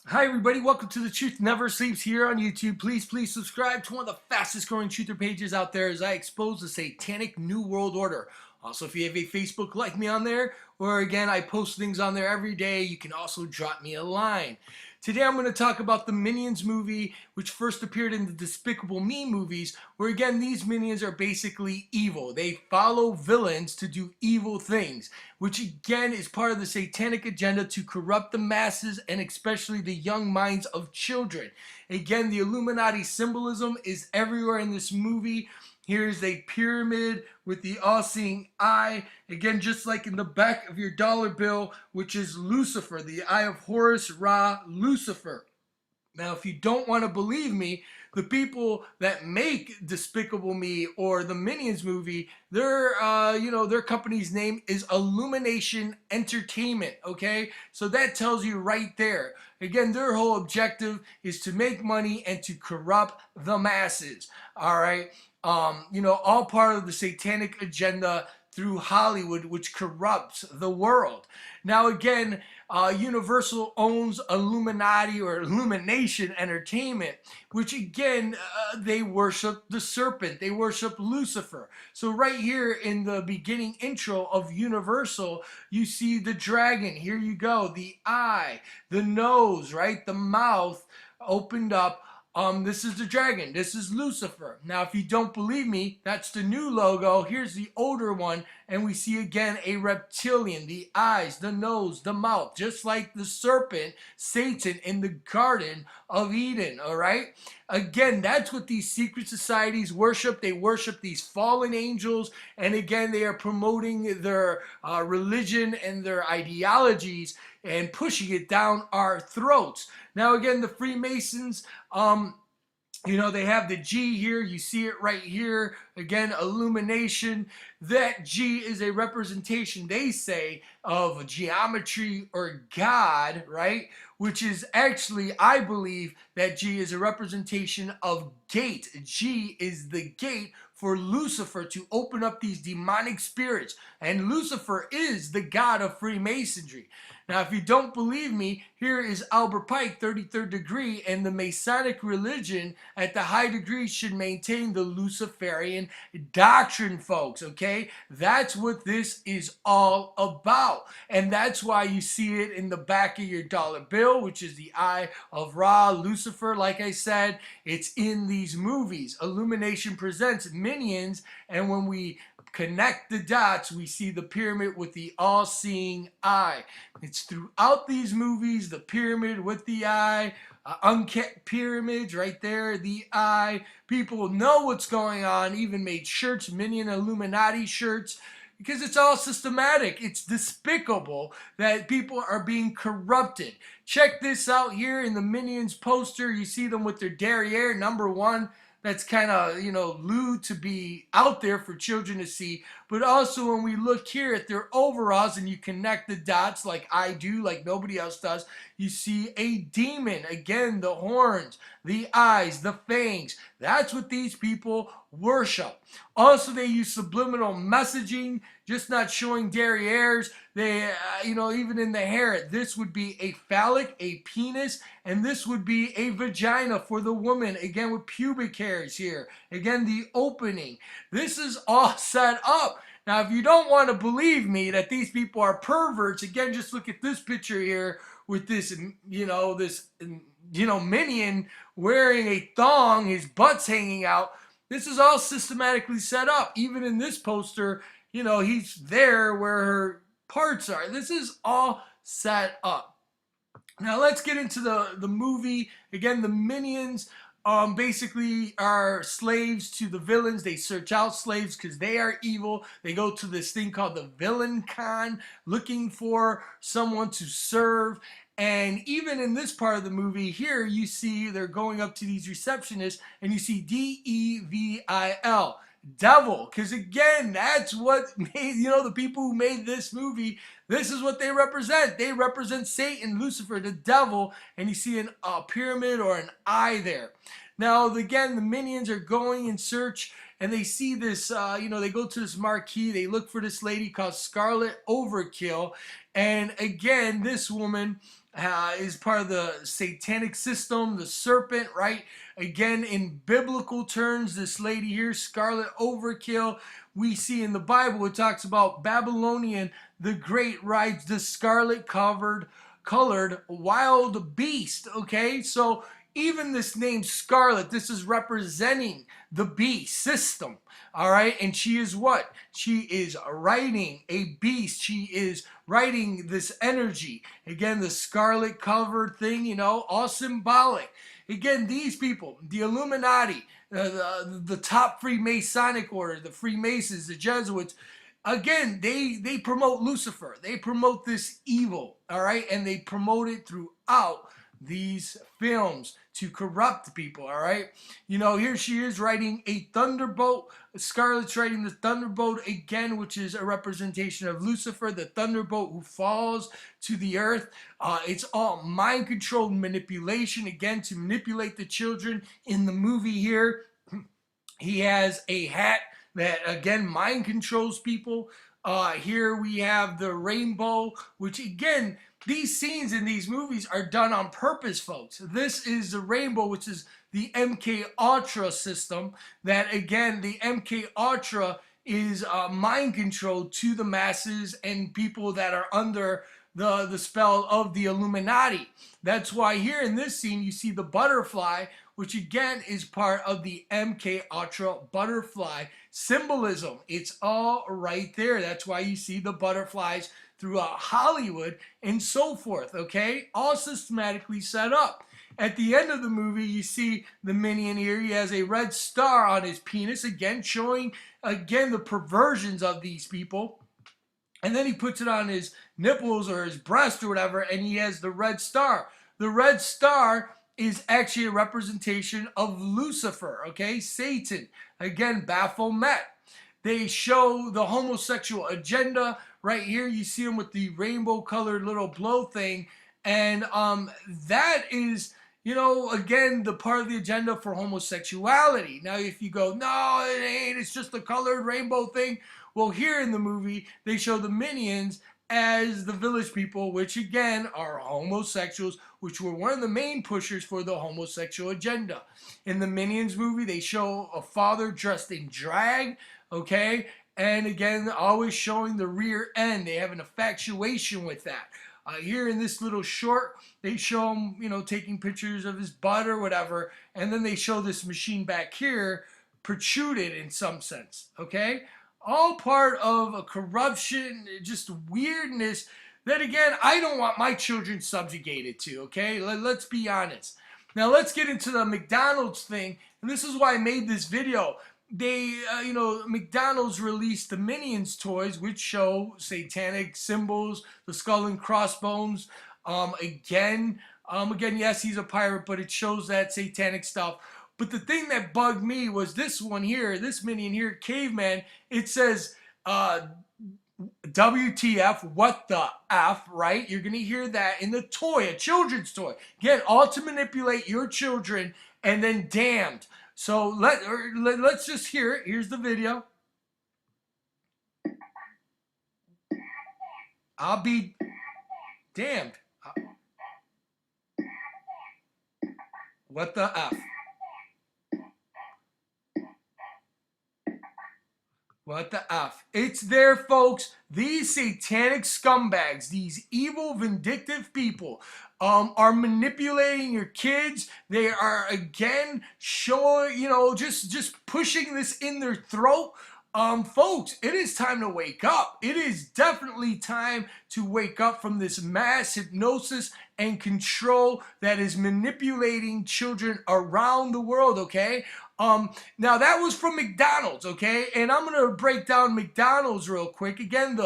Hi everybody, welcome to The Truth Never Sleeps here on YouTube. Please subscribe to one of the fastest growing truther pages out there as I expose the satanic New World Order. Also, if you have a Facebook, like me on there, or again, I post things on there every day. You can also drop me a line. Today I'm going to talk about the Minions movie, which first appeared in the Despicable Me movies, where again, these minions are basically evil. They follow villains to do evil things, which again is part of the satanic agenda to corrupt the masses and especially the young minds of children. Again, the Illuminati symbolism is everywhere in this movie. Here's a pyramid with the all-seeing eye. Again, just like in the back of your dollar bill, which is Lucifer, the eye of Horus, Ra, Lucifer. Now, if you don't want to believe me, the people that make Despicable Me or the Minions movie, their company's name is Illumination Entertainment. Okay, so that tells you right there. Again, their whole objective is to make money and to corrupt the masses. All right, all part of the satanic agenda through Hollywood, which corrupts the world. Now, again, Universal owns Illuminati or Illumination Entertainment, which again, they worship the serpent. They worship Lucifer. So right here in the beginning intro of Universal, you see the dragon. Here you go. The eye, the nose, right? The mouth opened up. This is the dragon. This is Lucifer. Now, if you don't believe me, that's the new logo. Here's the older one, and we see again a reptilian. The eyes, the nose, the mouth, just like the serpent, Satan, in the Garden of Eden. All right. Again, that's what these secret societies worship. They worship these fallen angels, and again, they are promoting their religion and their ideologies and pushing it down our throats. Now, again, the Freemasons, they have the G here. You see it right here. Again, illumination. That G is a representation, they say, of geometry or God, right? Which is actually, I believe, that G is a representation of gate. G is the gate for Lucifer to open up these demonic spirits. And Lucifer is the god of Freemasonry. Now, if you don't believe me, here is Albert Pike, 33rd degree, and the Masonic religion at the high degree should maintain the Luciferian doctrine, folks, okay? That's what this is all about. And that's why you see it in the back of your dollar bill, which is the eye of Ra, Lucifer. Like I said, it's in these movies. Illumination presents Minions, and when we connect the dots, we see the pyramid with the all-seeing eye. It's throughout these movies, the pyramid with the eye, unkept pyramids right there, the eye. People know what's going on, even made shirts, Minion Illuminati shirts, because it's all systematic. It's despicable that people are being corrupted. Check this out here in the Minions poster. You see them with their derriere, number one. That's kind of, lewd to be out there for children to see. But also when we look here at their overalls and you connect the dots like I do, like nobody else does, you see a demon. Again, the horns, the eyes, the fangs. That's what these people worship. Also, they use subliminal messaging, just not showing derrieres. They, even in the hair, this would be a phallic, a penis, and this would be a vagina for the woman, again with pubic hairs here. Again, the opening. This is all set up. Now, if you don't want to believe me that these people are perverts, again, just look at this picture here with this, minion wearing a thong, his butt's hanging out. This is all systematically set up. Even in this poster, he's there where her parts are. This is all set up. Now let's get into the movie. Again, the Minions basically are slaves to the villains. They search out slaves because they are evil. They go to this thing called the Villain Con, looking for someone to serve. And even in this part of the movie here, you see they're going up to these receptionists, and you see D-E-V-I-L. Devil, because again, that's what made, the people who made this movie, this is what they represent. They represent Satan, Lucifer, the devil, and you see a pyramid or an eye there. Now, again, the Minions are going in search, and they see this, they go to this marquee, they look for this lady called Scarlet Overkill, and again, this woman, is part of the satanic system, the serpent, right? Again, in biblical terms, this lady here, Scarlet Overkill, we see in the Bible, it talks about Babylonian the Great rides the scarlet colored wild beast, okay? So even this name Scarlet, this is representing the beast system, all right? And she is what? She is riding a beast. She is riding this energy. Again, the scarlet covered thing, you know, all symbolic. Again, these people, the Illuminati, the top Freemasonic order, the Freemasons, the Jesuits, again, they promote Lucifer. They promote this evil, all right? And they promote it throughout these films to corrupt people, all right? You know, here she is riding a thunderbolt. Scarlet's riding the thunderbolt again, which is a representation of Lucifer, the thunderbolt who falls to the earth. It's all mind control and manipulation, again, to manipulate the children. In the movie here, he has a hat that, again, mind controls people. Here we have the rainbow, which, again, these scenes in these movies are done on purpose, folks. This is the rainbow, which is the MK Ultra system. That, again, the MK Ultra is mind control to the masses and people that are under the spell of the Illuminati. That's why here in this scene you see the butterfly, which again is part of the MK Ultra butterfly symbolism. It's all right there. That's why you see the butterflies throughout Hollywood and so forth, okay? All systematically set up. At the end of the movie, you see the minion here. He has a red star on his penis, again, showing, again, the perversions of these people. And then he puts it on his nipples or his breast or whatever, and he has the red star. The red star is actually a representation of Lucifer, okay? Satan. Again, Baphomet. They show the homosexual agenda. Right here, you see him with the rainbow-colored little blow thing. And that is, you know, again, the part of the agenda for homosexuality. Now, if you go, no, it ain't, it's just the colored rainbow thing. Well, here in the movie, they show the minions as the village people, which again are homosexuals, which were one of the main pushers for the homosexual agenda. In the Minions movie, they show a father dressed in drag, okay? And again, always showing the rear end. They have an infatuation with that. Here in this little short, they show him, you know, taking pictures of his butt or whatever, and then they show this machine back here protruded in some sense, okay? All part of a corruption, just weirdness that, again, I don't want my children subjugated to, okay? Let's be honest. Now, let's get into the McDonald's thing, and this is why I made this video. They, you know, McDonald's released the Minions toys, which show satanic symbols, the skull and crossbones. Again, yes, he's a pirate, but it shows that satanic stuff. But the thing that bugged me was this one here, this Minion here, Caveman. It says, WTF, what the F, right? You're going to hear that in the toy, a children's toy. Again, all to manipulate your children, and then damned. So let's just hear it. Here's the video. I'll be damned. What the F? What the F? It's there, folks. These satanic scumbags, these evil, vindictive people, are manipulating your kids. They are, again, showing, you know, just pushing this in their throat. Folks, it is time to wake up. It is definitely time to wake up from this mass hypnosis and control that is manipulating children around the world, okay? Now that was from McDonald's, okay? And I'm gonna break down McDonald's real quick. Again,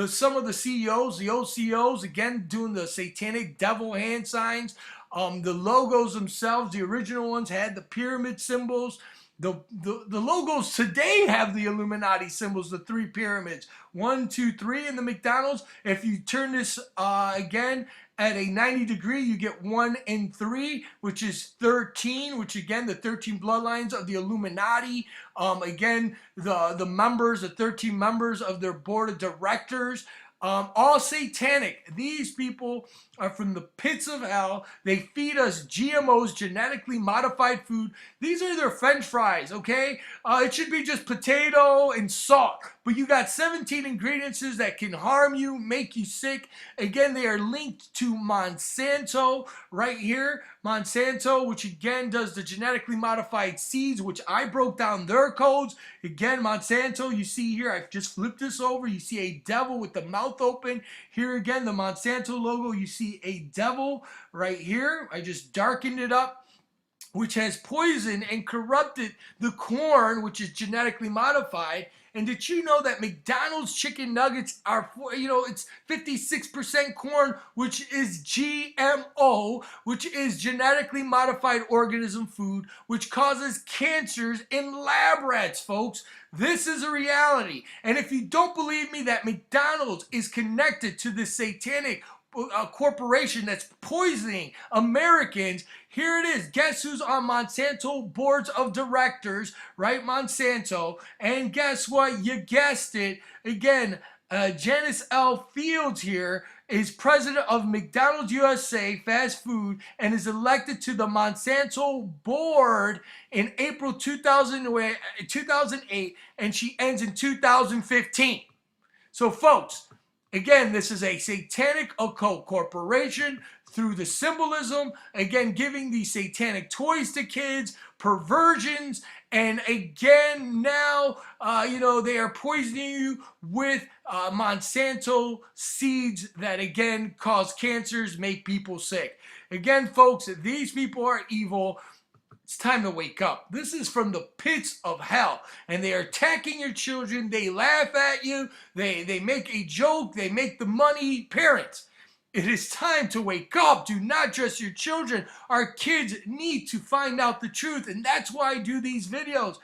some of the CEOs, the OCOs, again, doing the satanic devil hand signs. The logos themselves, the original ones, had the pyramid symbols. The logos today have the Illuminati symbols, the 3 pyramids. 1, 2, 3 in the McDonald's. If you turn this again at a 90-degree, you get 1 and 3, which is 13, which again, the 13 bloodlines of the Illuminati. Again, the members, the 13 members of their board of directors. All satanic. These people are from the pits of hell. They feed us GMOs, genetically modified food. These are their French fries, okay? It should be just potato and salt. But you got 17 ingredients that can harm you, make you sick. Again, they are linked to Monsanto right here. Monsanto, which again does the genetically modified seeds, which I broke down their codes. Again, Monsanto, you see here, I've just flipped this over. You see a devil with the mouth open. Here again, the Monsanto logo, you see a devil right here. I just darkened it up, which has poisoned and corrupted the corn, which is genetically modified. And did you know that McDonald's chicken nuggets are, it's 56% corn, which is GMO, which is genetically modified organism food, which causes cancers in lab rats, folks. This is a reality. And if you don't believe me that McDonald's is connected to this satanic corporation that's poisoning Americans, here it is. Guess who's on Monsanto boards of directors, right? Monsanto. And guess what? You guessed it. Again, Janice L. Fields here is president of McDonald's USA fast food and is elected to the Monsanto board in April 2008, and she ends in 2015. So folks, again, this is a satanic occult corporation through the symbolism, again, giving these satanic toys to kids, perversions, and again, now, they are poisoning you with Monsanto seeds that, again, cause cancers, make people sick. Again, folks, these people are evil. It's time to wake up. This is from the pits of hell, and they are attacking your children. They laugh at you. They make a joke. They make the money. Parents, it is time to wake up. Do not trust your children. Our kids need to find out the truth, and that's why I do these videos.